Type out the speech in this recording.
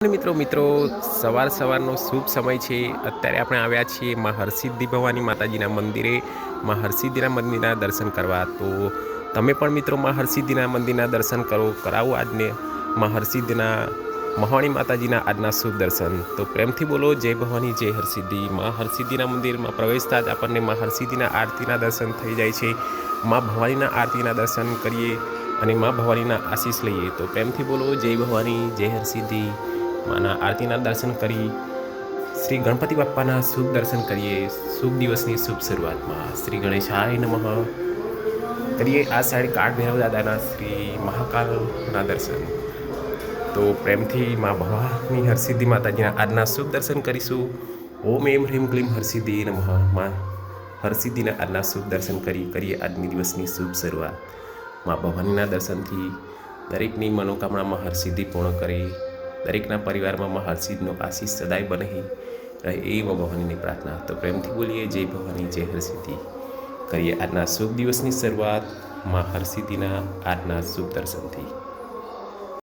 મિત્રો સવારનો શુભ સમય છે। અત્યારે આપણે આવ્યા છીએ માં હરસિદ્ધિ ભવાની માતાજીના મંદિરે માં હરસિદ્ધિના મંદિરના દર્શન કરવા। તો તમે પણ મિત્રો માં હરસિદ્ધિના મંદિરના દર્શન કરાવો આજને માં હરસિદ્ધિના મહાણી માતાજીના આજના શુભ દર્શન। તો પ્રેમથી બોલો જય ભવાની જય હરસિદ્ધિ। માં હરસિદ્ધિના મંદિરમાં પ્રવેશતા જ આપણને માં હરસિદ્ધિના આરતીના દર્શન થઈ જાય છે। માં ભવાનીના આરતીના દર્શન કરીએ અને માં ભવાનીના આશીષ લઈએ। તો પ્રેમથી બોલો જય ભવાની જય હરસિદ્ધિ। माना आरतीना दर्शन करी श्री गणपति बाप्पाना शुभ दर्शन करिए। शुभ दिवसनी शुभ शुरुआत में श्री गणेशाय नमः करिए। आ साइड काठ भैरव दादाना श्री महाकालना दर्शन। तो प्रेम थी माँ भवानी हरसिद्धि माताजीना आजना शुभ दर्शन करीशू। ओम एम ह्रीम क्लीम हरसिद्धि नमः। माँ हरसिद्धिना आजना शुभ दर्शन करिए आजनी दिवसनी शुभ शुरुआत। माँ भवानीना दर्शन थी दरेकनी मनोकामना में हरसिद्धि पूर्ण करे। दरेकना परिवार में हरसिद्धनो आशीष सदाय बने रहे ए भवानी प्रार्थना। तो प्रेम थी बोलिए जय भवानी जय हरसिद्धि। करिए आजना शुभ दिवसनी शुरुआत माँ हरसिद्धिना आजना शुभ दर्शन थी।